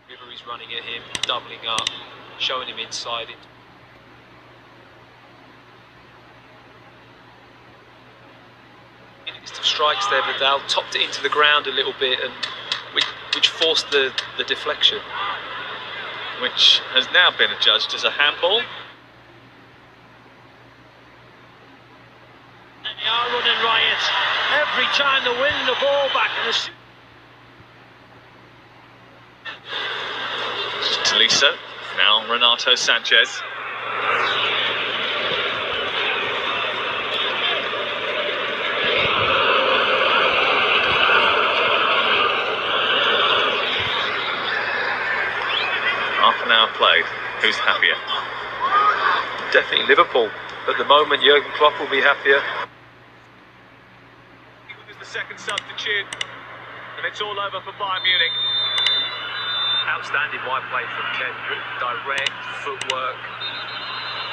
He's running at him, doubling up, showing him inside it. Strikes there, Vidal topped it into the ground a little bit, and which forced the deflection, which has now been adjudged as a handball. And they are running riot every time they win the ball back. Tolisso, now Renato Sanchez. Half an hour played. Who's happier? Definitely Liverpool. At the moment, Jurgen Klopp will be happier. The second substitute, and it's all over for Bayern Munich. Outstanding wide play from Ken. Direct footwork.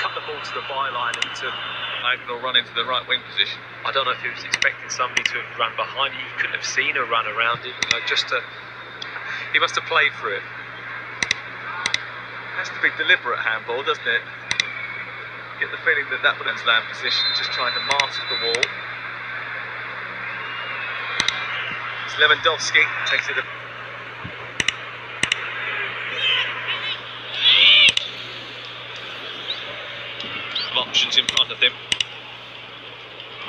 Cut the ball to the byline and took diagonal run into the right wing position. I don't know if he was expecting somebody to have run behind him. He couldn't have seen a run around him. He must have played for it. Has to be deliberate handball, doesn't it? Get the feeling that that one's land position, just trying to mask the wall. It's Lewandowski takes it. Options in front of him.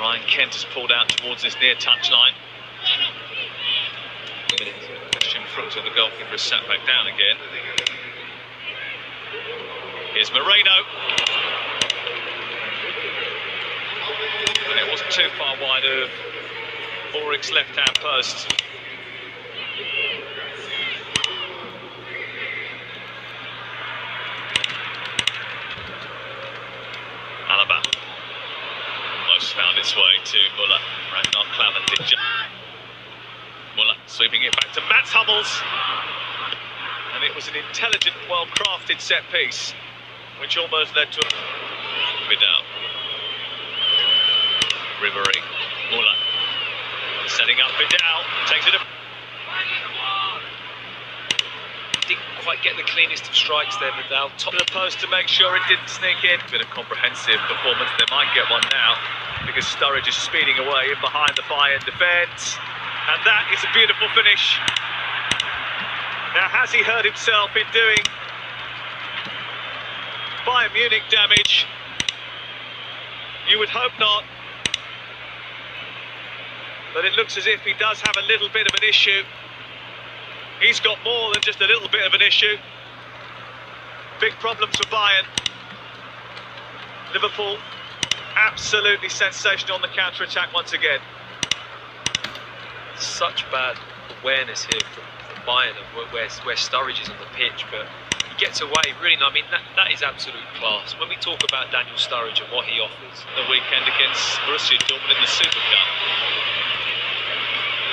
Ryan Kent has pulled out towards this near touch line. Question in front of the goalkeeper has sat back down again. Here's Moreno. And it wasn't too far wide of Ulrich's left-hand post. Alaba almost found its way to Muller. Ragnar Klavan did Muller sweeping it back to Mats Hummels. And it was an intelligent, well-crafted set piece, which almost led to a Vidal. Ribéry, Muller setting up Vidal, takes it up. Didn't quite get the cleanest of strikes there, Vidal. Top of the post to make sure it didn't sneak in. Been a comprehensive performance. They might get one now because Sturridge is speeding away in behind the Bayern defence. And that is a beautiful finish. Now, has he hurt himself in doing Bayern Munich damage? You would hope not. But it looks as if he does have a little bit of an issue. He's got more than just a little bit of an issue. Big problems for Bayern. Liverpool absolutely sensational on the counter-attack once again. Such bad awareness here from Bayern of where Sturridge is on the pitch, but he gets away really. I mean, that is absolute class. When we talk about Daniel Sturridge and what he offers, the weekend against Borussia Dortmund in the Super Cup.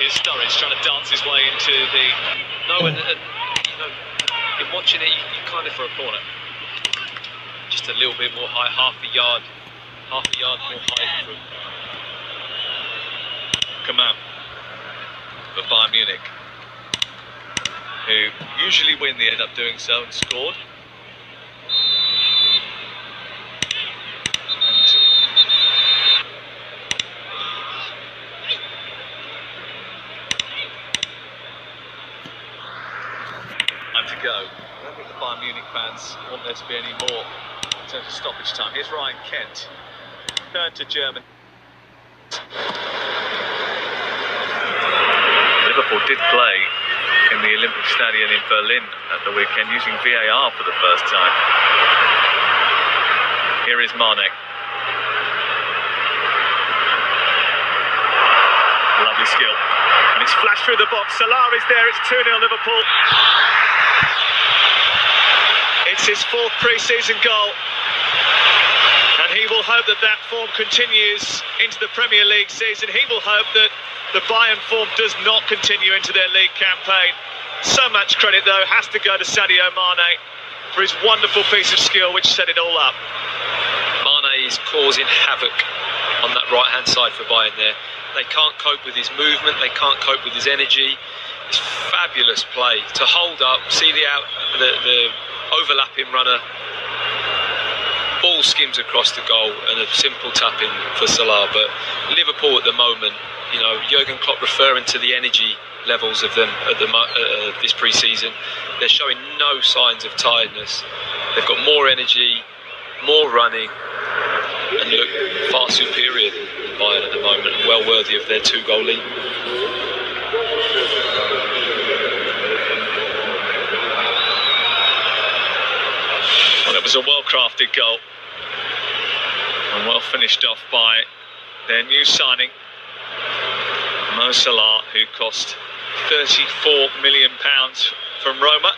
Here's Sturridge trying to dance his way into the... and you know, in watching it, you kind of for a corner. Just a little bit more high, half a yard more height from Coman for Bayern Munich, who usually win, they end up doing so and scored. Time to go. I don't think the Bayern Munich fans want there to be any more in terms of stoppage time. Here's Ryan Kent. Turn to German. Liverpool did play in the Olympic Stadion in Berlin at the weekend using VAR for the first time. Here is Mane. Lovely skill. And it's flashed through the box. Salah is there. It's 2-0 Liverpool. It's his fourth pre-season goal. And he will hope that that form continues into the Premier League season. He will hope that the Bayern form does not continue into their league campaign. So much credit, though, has to go to Sadio Mane for his wonderful piece of skill which set it all up. Mane is causing havoc on that right-hand side for Bayern there. They can't cope with his movement, they can't cope with his energy. It's fabulous play to hold up, see the overlapping runner, ball skims across the goal, and a simple tap in for Salah. But Liverpool at the moment, you know, Jurgen Klopp referring to the energy levels of them at this pre-season, they're showing no signs of tiredness. They've got more energy, more running, and look far superior than Bayern at the moment, and well worthy of their 2-goal lead. Well, it was a well-crafted goal and well finished off by their new signing, Mo Salah, who cost £34 million from Roma.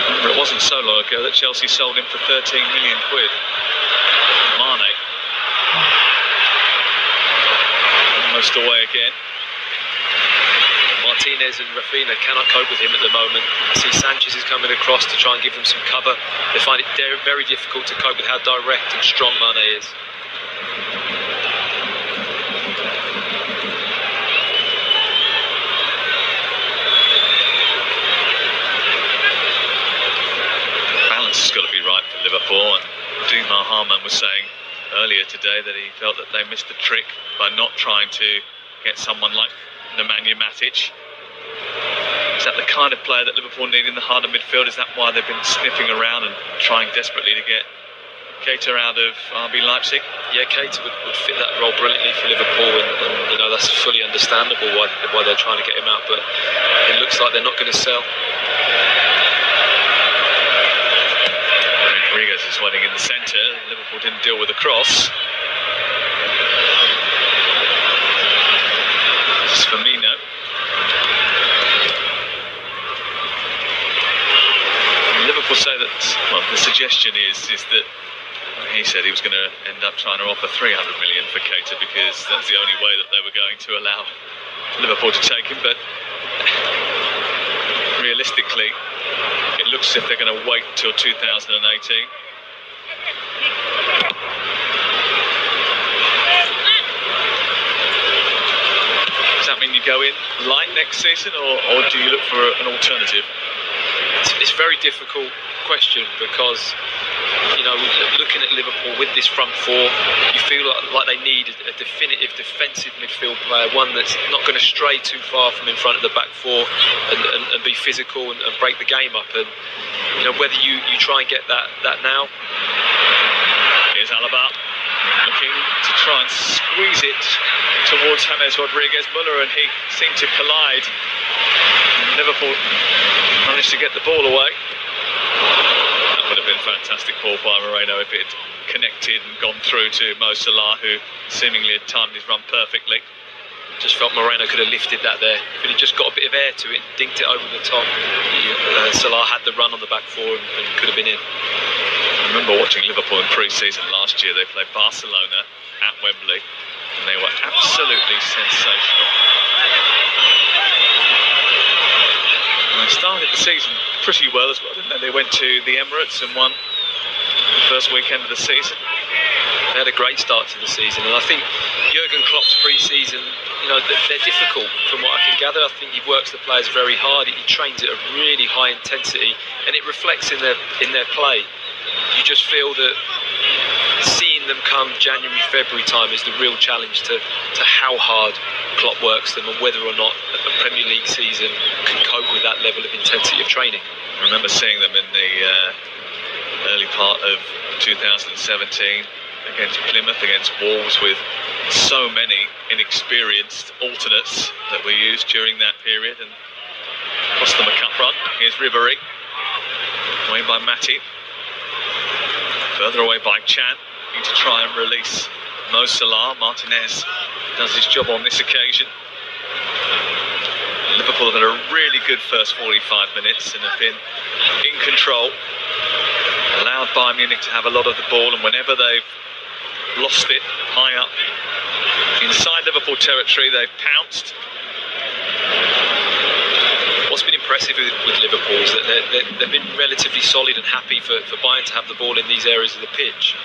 Remember, it wasn't so long ago that Chelsea sold him for 13 million quid. Mane. Almost away again. Martinez and Rafinha cannot cope with him at the moment. I see Sanchez is coming across to try and give them some cover. They find it very difficult to cope with how direct and strong Mane is. Balance has got to be right for Liverpool, and Duma Harman was saying earlier today that he felt that they missed the trick by not trying to get someone like Nemanja Matic. Is that the kind of player that Liverpool need in the heart of midfield? Is that why they've been sniffing around and trying desperately to get Keita out of RB Leipzig? Yeah, Keita would fit that role brilliantly for Liverpool, and you know, that's fully understandable why they're trying to get him out, but it looks like they're not going to sell. Rodriguez is waiting in the centre. Liverpool didn't deal with the cross. This is Firmino. Liverpool say that, well, the suggestion is that he said he was going to end up trying to offer 300 million for Keita because that's the only way that they were going to allow Liverpool to take him. But realistically, it looks as if they're going to wait until 2018. Does that mean you go in light next season, or do you look for an alternative? It's a very difficult question because, you know, looking at Liverpool with this front four, you feel like they need a definitive defensive midfield player, one that's not going to stray too far from in front of the back four and be physical and break the game up. And, you know, whether you try and get that now. Here's Alaba looking to try and squeeze it towards James Rodriguez-Muller, and he seemed to collide. Liverpool managed to get the ball away. That would have been a fantastic ball by Moreno if it had connected and gone through to Mo Salah, who seemingly had timed his run perfectly. Just felt Moreno could have lifted that there. If it had just got a bit of air to it, dinked it over the top, Salah had the run on the back four and could have been in. I remember watching Liverpool in pre-season last year. They played Barcelona at Wembley, and they were absolutely sensational. They started the season pretty well as well, didn't they? They went to the Emirates and won the first weekend of the season. They had a great start to the season, and I think Jurgen Klopp's pre-season, you know, they're difficult from what I can gather. I think he works the players very hard. He trains at a really high intensity, and it reflects in their play. You just feel that seeing them come January, February time is the real challenge to how hard Klopp works them and whether or not a Premier League season can cope with that level of intensity of training. I remember seeing them in the early part of 2017 against Plymouth, against Wolves, with so many inexperienced alternates that were used during that period and cost them a cup run. Here's Ribéry, away by Matip, further away by Chan, looking to try and release Mo Salah. Martinez does his job on this occasion. Liverpool have had a really good first 45 minutes and have been in control, allowed Bayern Munich to have a lot of the ball, and whenever they've lost it high up inside Liverpool territory, they've pounced. What's been impressive with Liverpool is that they've been relatively solid and happy for Bayern to have the ball in these areas of the pitch.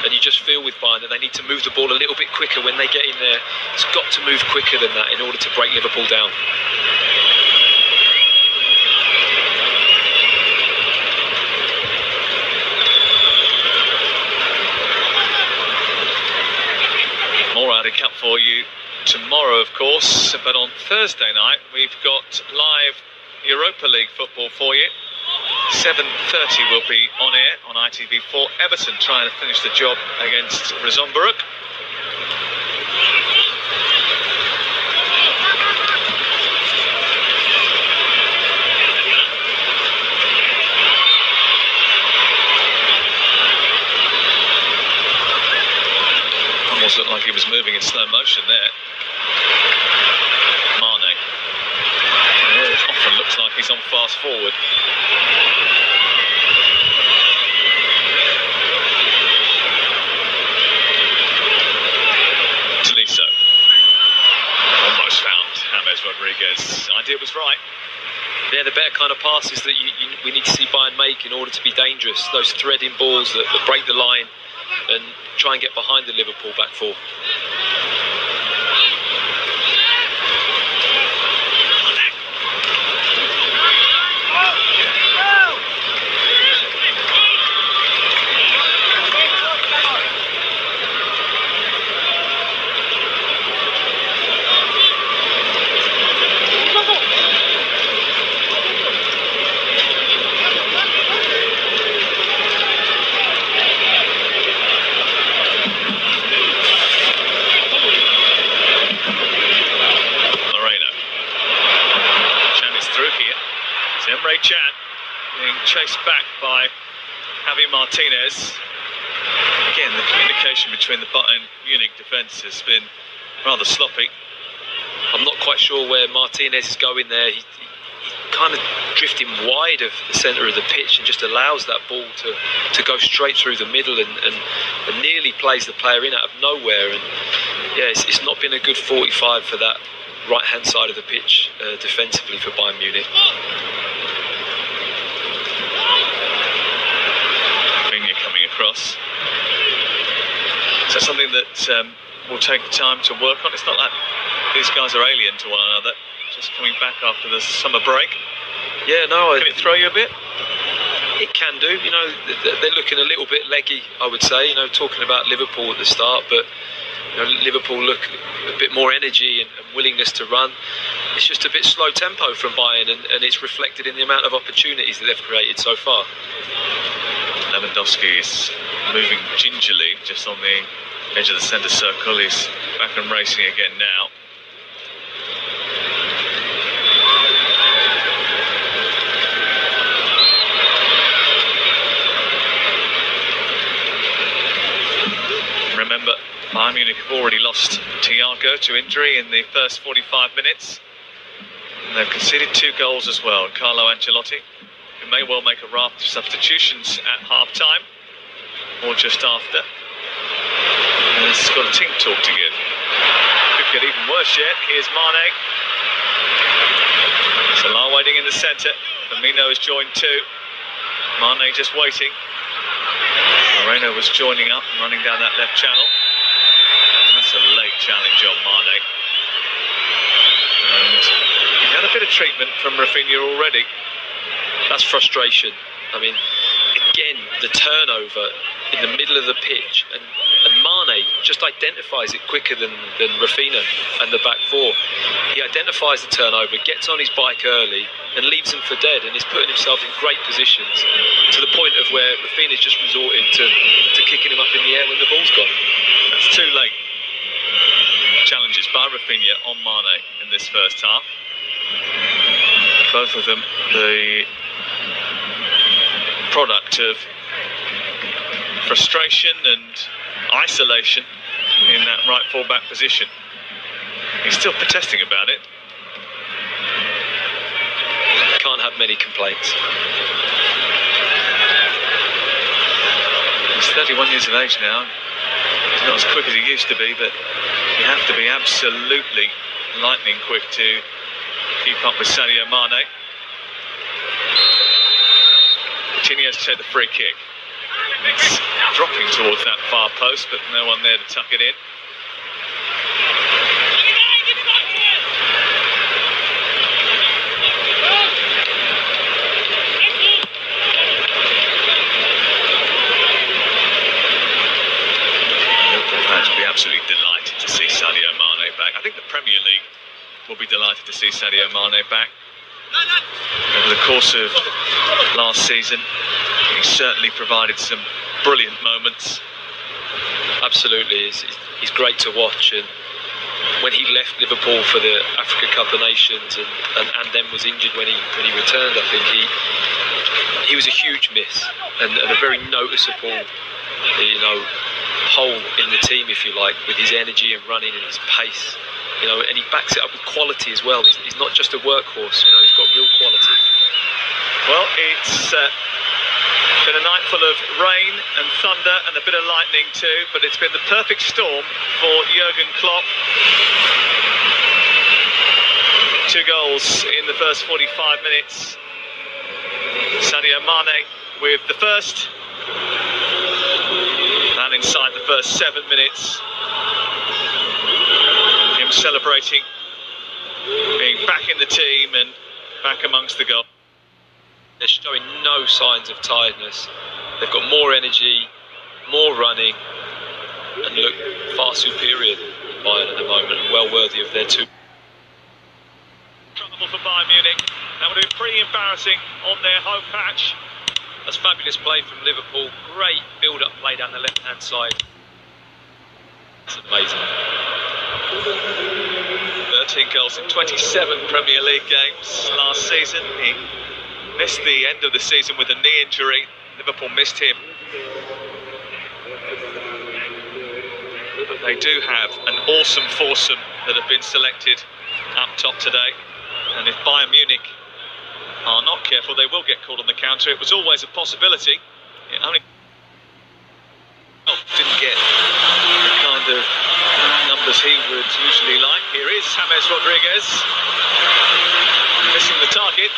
And you just feel with Bayern that they need to move the ball a little bit quicker when they get in there. It's got to move quicker than that in order to break Liverpool down. More Audi Cup for you tomorrow, of course, but on Thursday night we've got live Europa League football for you. 7:30 will be on air on ITV4. Everton trying to finish the job against Rosenborg. Almost looked like he was moving in slow motion there. Mane. It often looks like he's on fast forward. Tolisso. Almost found James Rodriguez. Idea was right. They're the better kind of passes that we need to see Bayern make in order to be dangerous. Those threading balls that break the line and try and get behind the Liverpool back four. Can being chased back by Javi Martinez. Again, the communication between the Bayern Munich defence has been rather sloppy. I'm not quite sure where Martinez is going there. He's kind of drifting wide of the centre of the pitch and just allows that ball to go straight through the middle and nearly plays the player in out of nowhere. And yeah, it's not been a good 45 for that right-hand side of the pitch defensively for Bayern Munich. Coming across. Is that something that will take time to work on? It's not like these guys are alien to one another, just coming back after the summer break. Yeah, no. Can it throw you a bit? It can do. You know, they're looking a little bit leggy, I would say. You know, talking about Liverpool at the start, but you know, Liverpool look a bit more energy and willingness to run. It's just a bit slow tempo from Bayern, and it's reflected in the amount of opportunities that they've created so far. Lewandowski is moving gingerly just on the edge of the centre circle. He's back and racing again now. Remember, Bayern Munich have already lost Thiago to injury in the first 45 minutes. And they've conceded 2 goals as well. Carlo Ancelotti, who may well make a raft of substitutions at half-time, or just after. And he's got a team talk to give. Could get even worse yet. Here's Mane. Salah waiting in the centre. Firmino has joined too. Mane just waiting. Moreno was joining up and running down that left channel. And that's a late challenge on Mane. And he had a bit of treatment from Rafinha already. That's frustration. I mean, again, the turnover in the middle of the pitch, and Mane just identifies it quicker than Rafinha and the back four. He identifies the turnover, gets on his bike early and leaves them for dead, and is putting himself in great positions to the point of where Rafinha's just resorted to kicking him up in the air when the ball's gone. That's too late. Challenges by Rafinha on Mane in this first half. Both of them the product of frustration and isolation in that right full-back position. He's still protesting about it. Can't have many complaints. He's 31 years of age now. He's not as quick as he used to be, but you have to be absolutely lightning quick to keep up with Sadio Mane. Continues to take the free kick. It's dropping towards that far post, but no one there to tuck it in. Fans will be absolutely delighted to see Sadio Mane back. I think the Premier League will be delighted to see Sadio Mane back. Over the course of last season, he certainly provided some brilliant moments. Absolutely, he's great to watch, and when he left Liverpool for the Africa Cup of Nations and then was injured when he returned, I think he was a huge miss and a very noticeable, hole in the team, if you like, with his energy and running and his pace, and he backs it up with quality as well. He's not just a workhorse, he's got real quality. Well, it's been a night full of rain and thunder and a bit of lightning too, but it's been the perfect storm for Jurgen Klopp. 2 goals in the first 45 minutes. Sadio Mane with the first. And inside the first 7 minutes, him celebrating being back in the team and back amongst the goal. They're showing no signs of tiredness. They've got more energy, more running, and look far superior than Bayern at the moment, and well worthy of their 2. Trouble for Bayern Munich. That would have been pretty embarrassing on their home patch. That's fabulous play from Liverpool. Great build-up play down the left-hand side. It's amazing. 13 goals in 27 Premier League games last season. He missed the end of the season with a knee injury. Liverpool missed him. But they do have an awesome foursome that have been selected up top today. And if Bayern Munich are not careful, they will get called on the counter. It was always a possibility. It only didn't get the kind of numbers he would usually like. Here is James Rodriguez missing the target.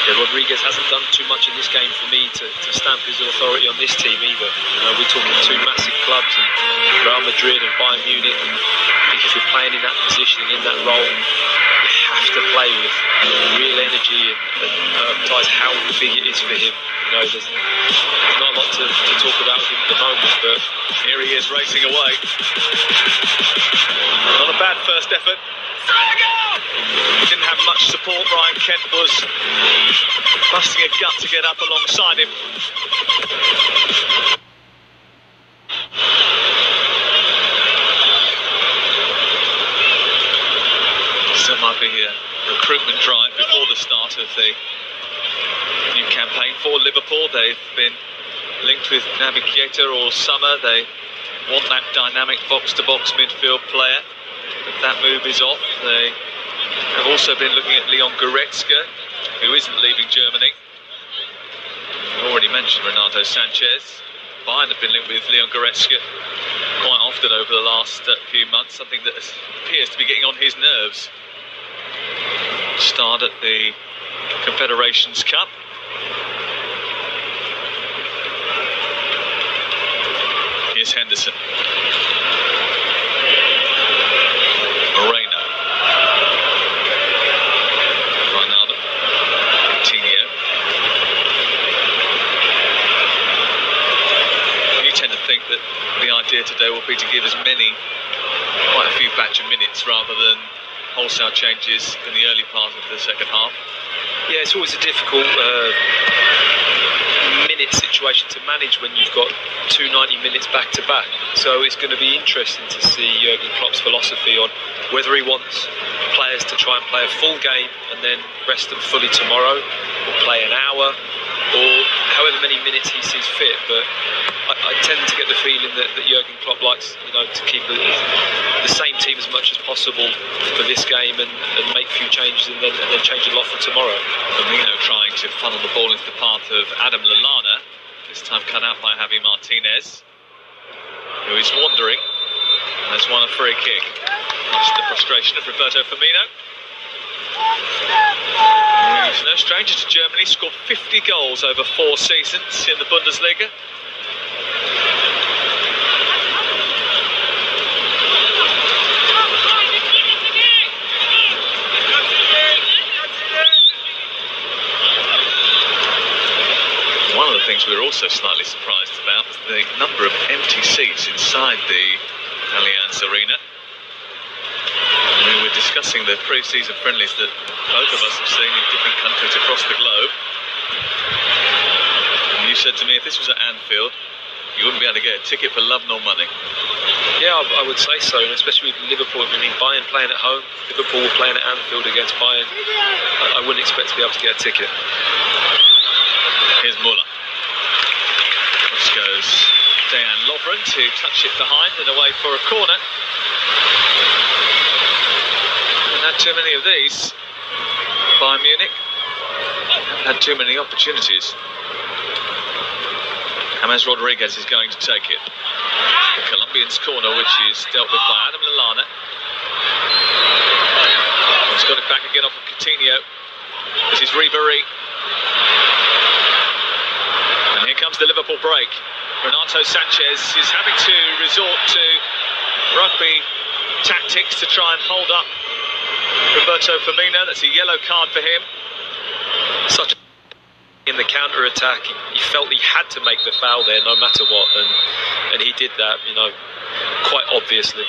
Yeah, Rodriguez hasn't done too much in this game for me to stamp his authority on this team either. We're talking 2 massive clubs, and Real Madrid and Bayern Munich. And I think if you're playing in that position, in that role, you have to play with real energy and advertise how big it is for him. There's not a lot to talk about with him at the moment, but here he is racing away. Not a bad first effort. Didn't have much support. Ryan Kent was busting a gut to get up alongside him. So might be a recruitment drive before the start of the new campaign for Liverpool. They've been linked with Naby Keita all summer. They want that dynamic box-to-box midfield player. If that move is off, they have also been looking at Leon Goretzka, who isn't leaving Germany. I already mentioned Renato Sanchez. Bayern have been linked with Leon Goretzka quite often over the last few months, something that appears to be getting on his nerves. Start at the Confederations Cup. Here's Henderson. Moreno. Ronaldo. Coutinho. You tend to think that the idea today will be to give quite a few batch of minutes rather than wholesale changes in the early part of the second half. Yeah, it's always a difficult minute situation to manage when you've got 2 90 minutes back to back. So it's going to be interesting to see Jurgen Klopp's philosophy on whether he wants players to try and play a full game and then rest them fully tomorrow, or play an hour, or however many minutes he sees fit. But I tend to get the feeling that Jurgen Klopp likes, to keep the same team as much as possible for this game and make a few changes and then change a lot for tomorrow. Firmino trying to funnel the ball into the path of Adam Lallana, this time cut out by Javi Martinez, who is wandering and has won a free kick. Much to the frustration of Roberto Firmino. He's no stranger to Germany, scored 50 goals over 4 seasons in the Bundesliga. One of the things we were also slightly surprised about was the number of empty seats inside the Allianz Arena. We were discussing the pre-season friendlies that both of us have seen in different countries across the globe. And you said to me, if this was at Anfield, you wouldn't be able to get a ticket for love nor money. Yeah, I would say so, and especially with Liverpool. I mean, Bayern playing at home, Liverpool were playing at Anfield against Bayern. I wouldn't expect to be able to get a ticket. Here's Muller. Which goes Dejan Lovren to touch it behind and away for a corner. Haven't had too many of these. Bayern Munich haven't had too many opportunities. James Rodriguez is going to take it. The Colombian's corner, which is dealt with by Adam Lallana. He's got it back again off of Coutinho. This is Ribéry. And here comes the Liverpool break. Renato Sanchez is having to resort to rugby tactics to try and hold up Roberto Firmino. That's a yellow card for him. Such in the counter-attack, he felt he had to make the foul there no matter what, and he did that, you know, quite obviously.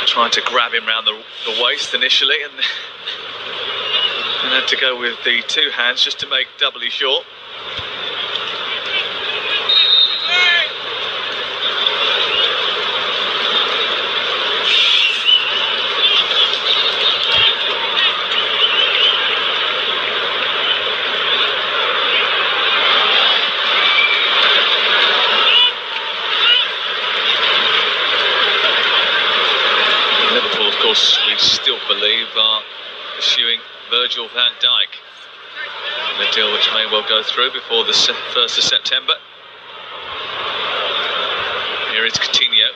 Trying to grab him round the waist initially, and had to go with the two hands just to make doubly sure. We still believe are pursuing Virgil van Dijk, a deal which may well go through before the 1st of September. Here is Coutinho.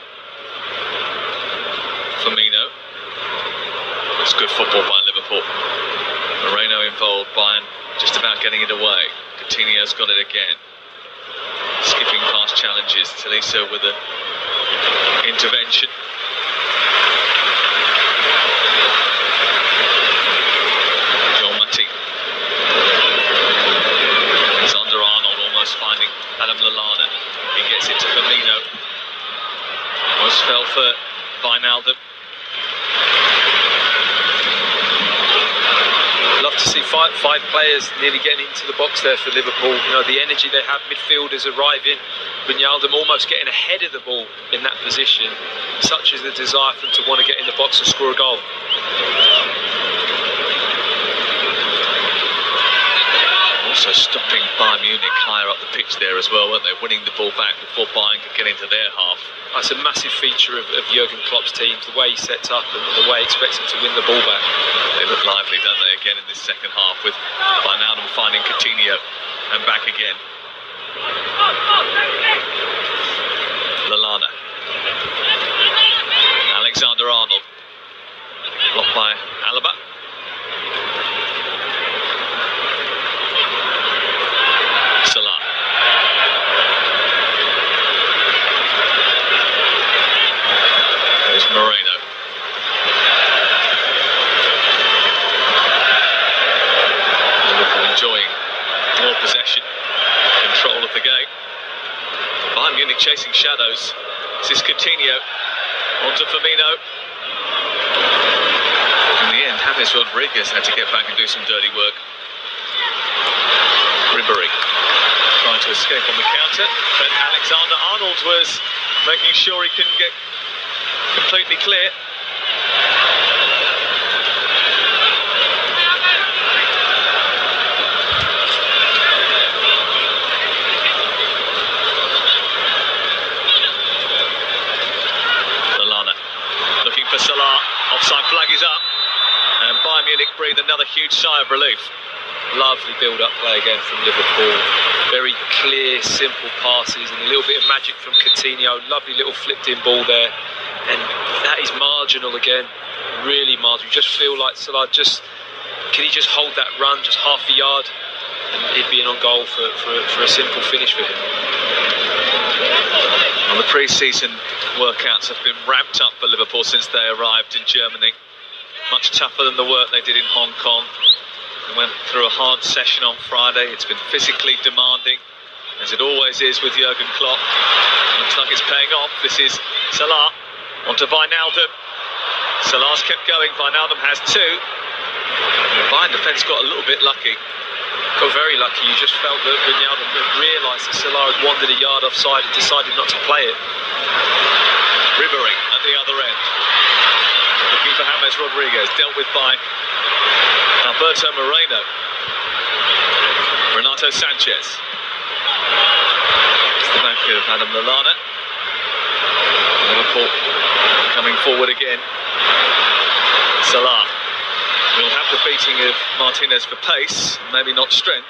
Firmino. It's good football by Liverpool. Moreno involved, Bayern just about getting it away. Coutinho's got it again. Skipping past challenges. Tolisso with an intervention. Finding Adam Lallana. He gets it to Firmino. Almost fell for Wijnaldum. Love to see five players nearly getting into the box there for Liverpool. You know, the energy they have, midfielders arriving, Wijnaldum almost getting ahead of the ball in that position. Such is the desire for them to want to get in the box and score a goal. Also stopping Bayern Munich higher up the pitch there as well, weren't they? Winning the ball back before Bayern could get into their half. That's a massive feature of Jurgen Klopp's teams, the way he sets up and the way he expects them to win the ball back. They look lively, don't they, again in this second half, with Wijnaldum finding Coutinho and back again. Lallana. Alexander-Arnold. Blocked by Alaba. Salah. There's Moreno. Liverpool enjoying more possession, control of the game. Bayern Munich chasing shadows. This is Coutinho. Onto Firmino. In the end, James Rodriguez had to get back and do some dirty work. Ribéry trying to escape on the counter, but Alexander-Arnold was making sure he couldn't get completely clear. Lallana looking for Salah. Offside flag is up, and Bayern Munich breathe another huge sigh of relief. Lovely build-up play again from Liverpool. Very clear, simple passes and a little bit of magic from Coutinho. Lovely little flipped-in ball there. And that is marginal again. really miles. You just feel like Salah can he just hold that run just half a yard, and he'd be in on goal for a simple finish for him. Well, the pre-season workouts have been ramped up for Liverpool since they arrived in Germany. Much tougher than the work they did in Hong Kong. They went through a hard session on Friday. It's been physically demanding, as it always is with Jurgen Klopp. Looks like it's paying off. This is Salah onto Wijnaldum. Salah's kept going. Wijnaldum has two. The Bayern defence got a little bit lucky. Got very lucky. You just felt that Wijnaldum realised that Salah had wandered a yard offside and decided not to play it. Ribery at the other end. Looking for James Rodriguez. Dealt with by Alberto Moreno. Renato Sanchez. It's the back of Adam Lallana. Liverpool coming forward again. Salah will have the beating of Martinez for pace, maybe not strength.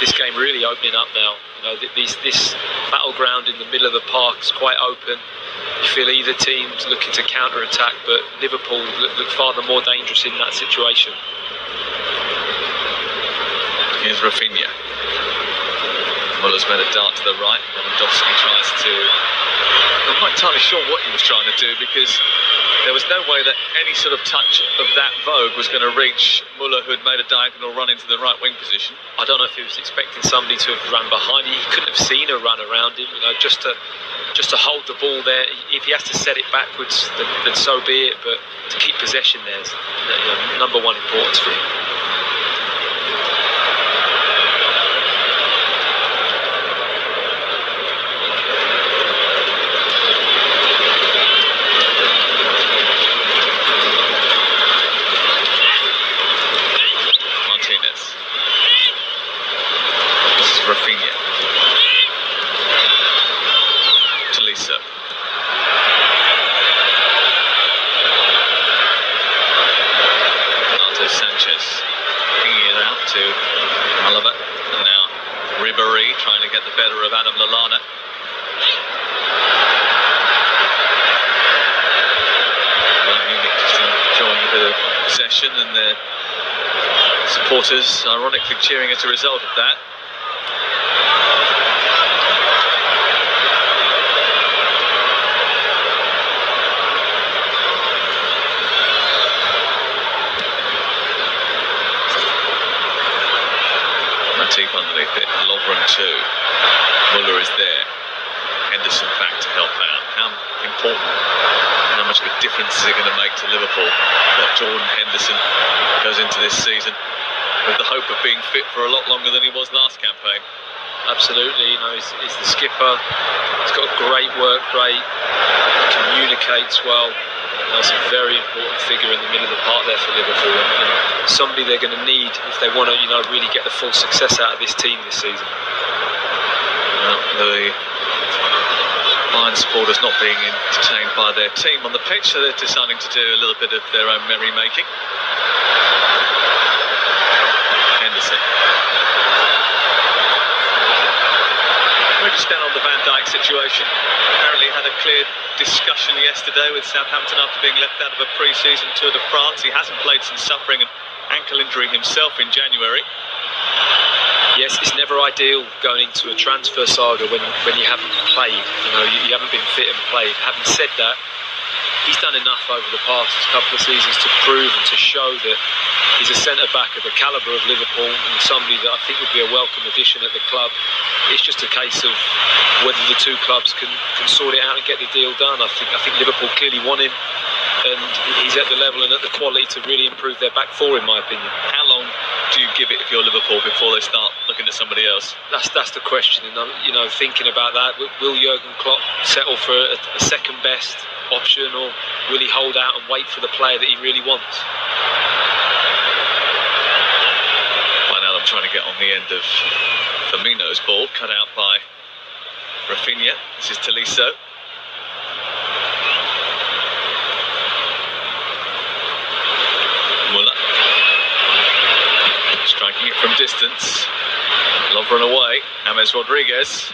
This game really opening up now. You know, this battleground in the middle of the park is quite open. You feel either team's looking to counter-attack, but Liverpool look far the more dangerous in that situation. Here's Rafinha. Muller's made a dart to the right. Lewandowski tries to... I'm not entirely sure what he was trying to do, because there was no way that any sort of touch of that vogue was going to reach Muller, who had made a diagonal run into the right wing position. I don't know if he was expecting somebody to have run behind him. He couldn't have seen a run around him, you know, just to hold the ball there. If he has to set it backwards, then so be it. But to keep possession there is number one importance for him. Rafinha. Tolisso. Renato Sanchez pinging it out to Alaba. And now Ribery trying to get the better of Adam Lallana. Munich just enjoying a bit of possession, and their supporters ironically cheering as a result of that. Matip underneath it, Lovren too. Muller is there. Henderson back to help out. How important, how much of a difference is it going to make to Liverpool that Jordan Henderson goes into this season with the hope of being fit for a lot longer than he was last campaign? Absolutely, you know, he's the skipper. He's got great work rate, communicates well. You know, it's a very important figure in the middle of the park there for Liverpool, and somebody they're going to need if they want to, you know, really get the full success out of this team this season. Well, the Bayern supporters not being entertained by their team on the pitch, so they're deciding to do a little bit of their own merry-making. Henderson. Where do you stand on the Van Dijk situation? Apparently had a clear discussion yesterday with Southampton after being left out of a pre-season Tour de France. He hasn't played since suffering an ankle injury himself in January. Yes, it's never ideal going into a transfer saga when you haven't played. You know, you haven't been fit and played. Having said that, he's done enough over the past couple of seasons to prove and to show that he's a centre-back of the calibre of Liverpool, and somebody that I think would be a welcome addition at the club. It's just a case of whether the two clubs can sort it out and get the deal done. I think Liverpool clearly want him, and he's at the level and at the quality to really improve their back four, in my opinion. How long do you give it if you're Liverpool before they start looking at somebody else? That's the question, and you know, thinking about that, will Jurgen Klopp settle for a second best option, or will he hold out and wait for the player that he really wants? Wijnaldum trying to get on the end of Firmino's ball, cut out by Rafinha. This is Tolisso. Muller striking it from distance. Lovren away. James Rodriguez,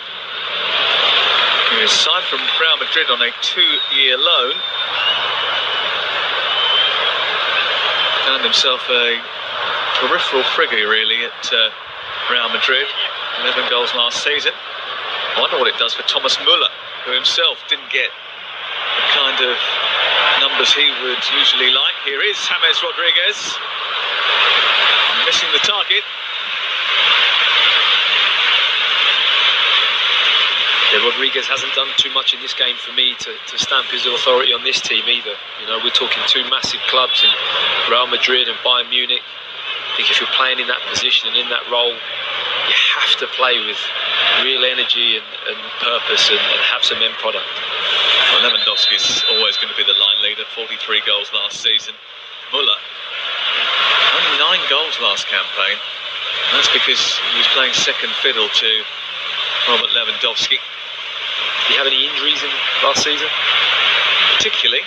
who is signed from Real Madrid on a 2-year loan, found himself a peripheral figure really at Real Madrid. 11 goals last season. I wonder what it does for Thomas Müller, who himself didn't get the kind of numbers he would usually like. Here is James Rodriguez, missing the target. Yeah, Rodriguez hasn't done too much in this game for me to stamp his authority on this team either. You know, we're talking two massive clubs in Real Madrid and Bayern Munich. I think if you're playing in that position and in that role, you have to play with real energy and purpose and have some end product. Well, Lewandowski's always going to be the line leader, 43 goals last season. Müller, only 9 goals last campaign. That's because he was playing second fiddle to Robert Lewandowski. Did he have any injuries in last season? Particularly.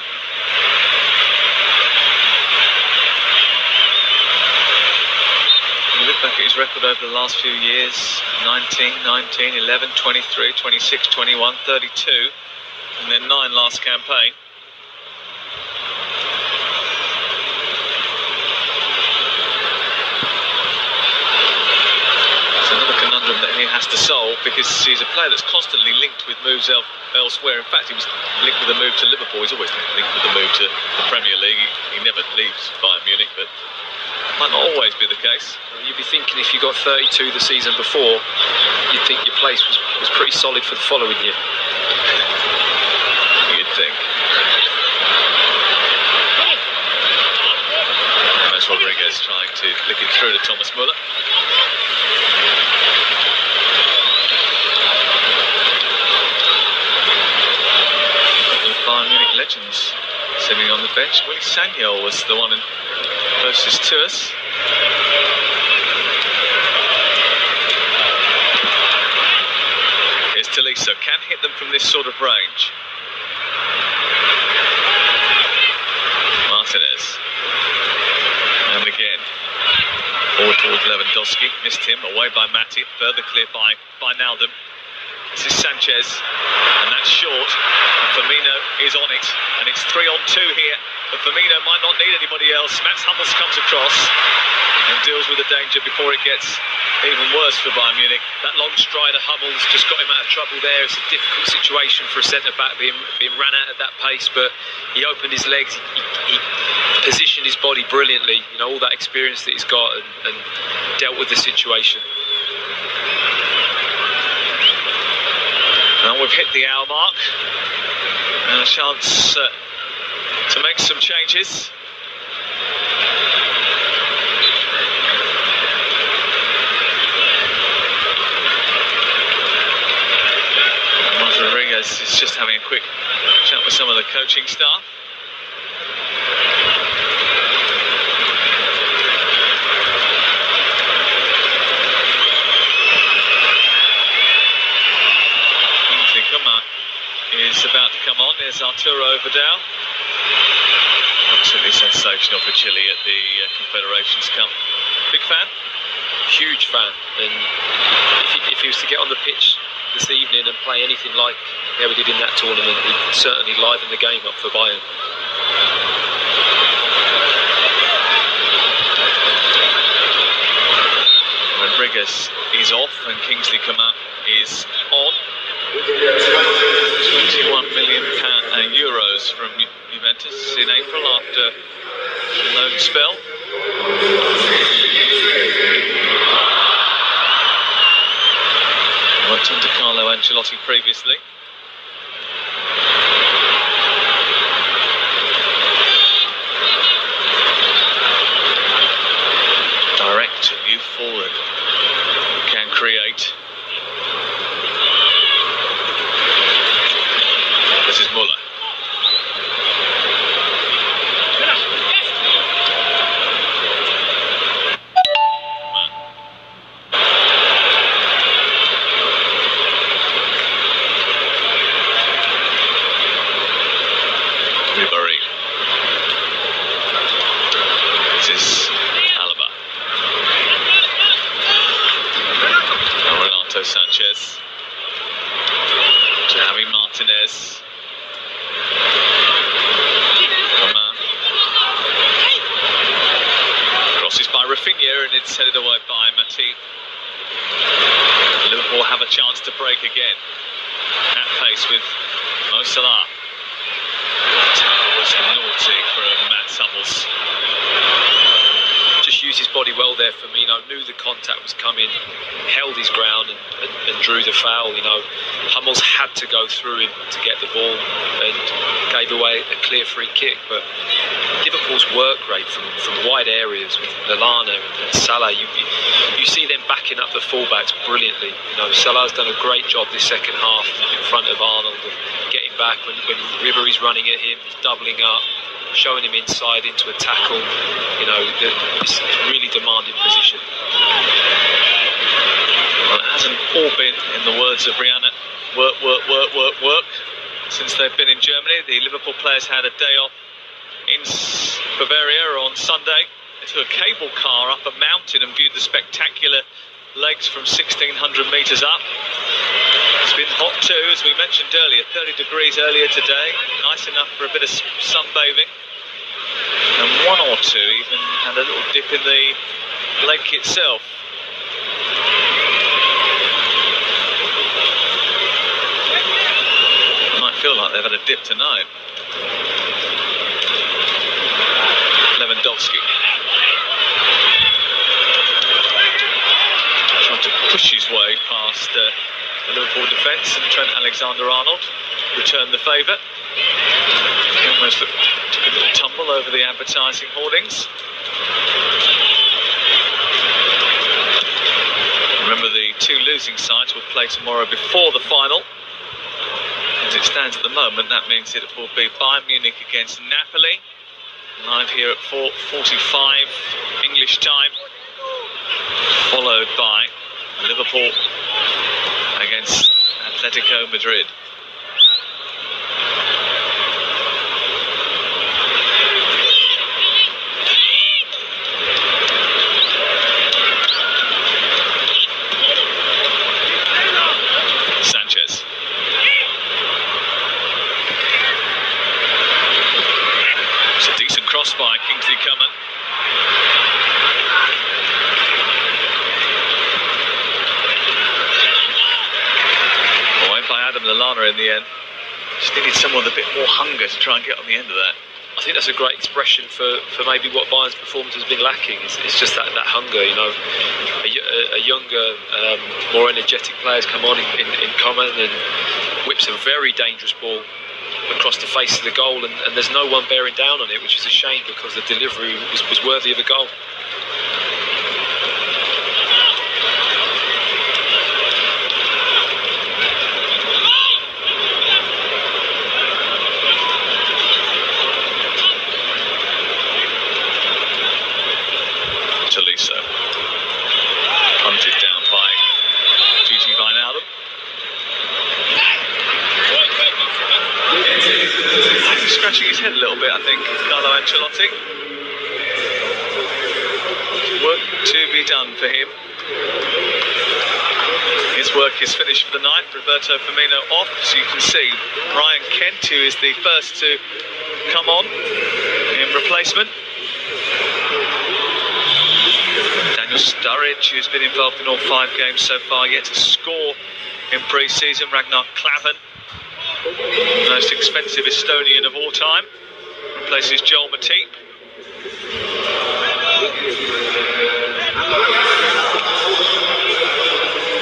You look back at his record over the last few years, 19, 19, 11, 23, 26, 21, 32, and then 9 last campaign. It's another conundrum that he has to solve, because he's a player that's constantly linked with moves elsewhere. In fact, he was linked with a move to Liverpool. He's always linked with a move to the Premier League. He never leaves Bayern Munich, but might not always be the case. You'd be thinking if you got 32 the season before, you'd think your place was pretty solid for the following year. You'd think. James Rodriguez trying to flick it through to Thomas Müller. Bayern Munich legends sitting on the bench. Willy Sagnol was the one closest to us. Here's Tolisso, can hit them from this sort of range. Martinez. And again. Forward towards Lewandowski. Missed him, away by Matip. Further clear by Naldum. This is Sanchez, and that's short. And Firmino is on it, and it's 3-on-2 here. But Firmino might not need anybody else. Mats Hummels comes across and deals with the danger before it gets even worse for Bayern Munich. That long stride of Hummels just got him out of trouble there. It's a difficult situation for a centre-back being ran out at that pace, but he opened his legs, he positioned his body brilliantly. You know, all that experience that he's got, and dealt with the situation. Now we've hit the hour mark, and a chance to make some changes. Rodriguez is just having a quick chat with some of the coaching staff. Is about to come on. There's Arturo Vidal. Absolutely sensational for Chile at the Confederations Cup. Big fan? Huge fan. And if he was to get on the pitch this evening and play anything like how he did in that tournament, he'd certainly liven the game up for Bayern. Rodriguez is off and Kingsley Coman is on. 21 million euros from Juventus in April after a loan spell. Worked under Carlo Ancelotti previously. Direct and youthful and can create. This is Müller. It's headed away by Matip. Liverpool have a chance to break again. At pace with Mo Salah. That was naughty from Matt Hummels. Just used his body well there. Firmino knew the contact was coming, held his ground and drew the foul. Hummels had to go through him to get the ball and gave away a clear free kick. But Liverpool's work rate from wide areas with Lallana and Salah, you see them backing up the fullbacks brilliantly. Salah's done a great job this second half in front of Arnold, of getting back when Ribery's running at him, he's doubling up, showing him inside into a tackle. It's a really demanding position. Well, it hasn't all been, in the words of Rihanna, work since they've been in Germany. The Liverpool players had a day off in Bavaria on Sunday. They took a cable car up a mountain and viewed the spectacular lakes from 1,600 metres up. It's been hot too, as we mentioned earlier, 30 degrees earlier today. Nice enough for a bit of sunbathing. And one or two even had a little dip in the lake itself. It might feel like they've had a dip tonight. Lewandowski trying to push his way past the Liverpool defence, and Trent Alexander-Arnold returned the favour. He almost took a little tumble over the advertising hoardings. Remember, the two losing sides will play tomorrow before the final. As it stands at the moment, that means it will be Bayern Munich against Napoli, live here at 4:45 English time, followed by Liverpool against Atletico Madrid. Sanchez. It's a decent cross by Kingsley Coman. By Adam Lallana in the end. Just needed someone with a bit more hunger to try and get on the end of that. I think that's a great expression for maybe what Bayern's performance has been lacking. It's just that hunger, A younger, more energetic players come on in Coman and whips a very dangerous ball across the face of the goal, and there's no one bearing down on it, which is a shame because the delivery was worthy of a goal. Punted down by Gigi Wijnaldum. He's scratching his head a little bit, I think, Carlo Ancelotti. Work to be done for him. His work is finished for the night. Roberto Firmino off, as you can see. Ryan Kent, who is the first to come on in replacement. Daniel Sturridge, who's been involved in all 5 games so far, yet to score in pre-season. Ragnar Klavan, the most expensive Estonian of all time, replaces Joel Matip.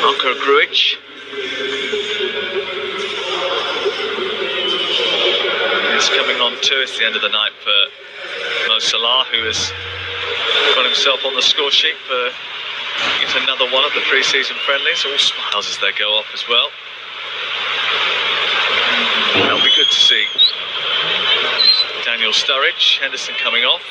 Marko Grujic is coming on too. It's the end of the night for Mo Salah, who has got himself on the score sheet for yet another one of the pre-season friendlies. All smiles as they go off as well. That'll be good to see. Daniel Sturridge, Henderson coming off.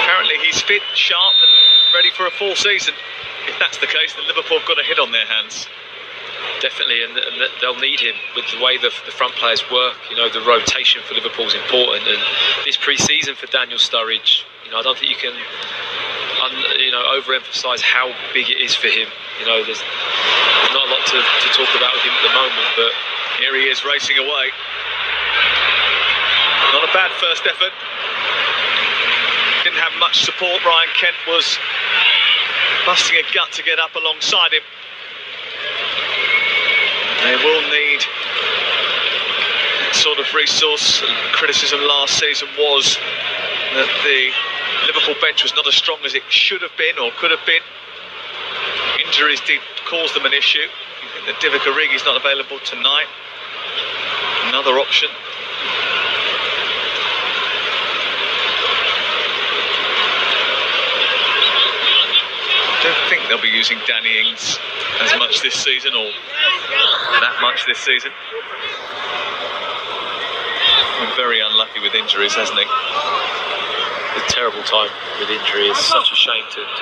Apparently he's fit, sharp and ready for a full season. If that's the case, then Liverpool have got a hit on their hands. Definitely, and they'll need him with the way the front players work. The rotation for Liverpool is important, and this pre-season for Daniel Sturridge, I don't think you can, overemphasise how big it is for him. There's not a lot to talk about with him at the moment, but here he is racing away. Not a bad first effort. Didn't have much support. Ryan Kent was busting a gut to get up alongside him. They will need that sort of resource. Criticism last season was that the Liverpool bench was not as strong as it should have been or could have been. Injuries did cause them an issue. You think that Divock Origi's not available tonight. Another option. I don't think they'll be using Danny Ings as much this season, or that much this season. Been very unlucky with injuries, hasn't he? A terrible time with injury. It's such a shame to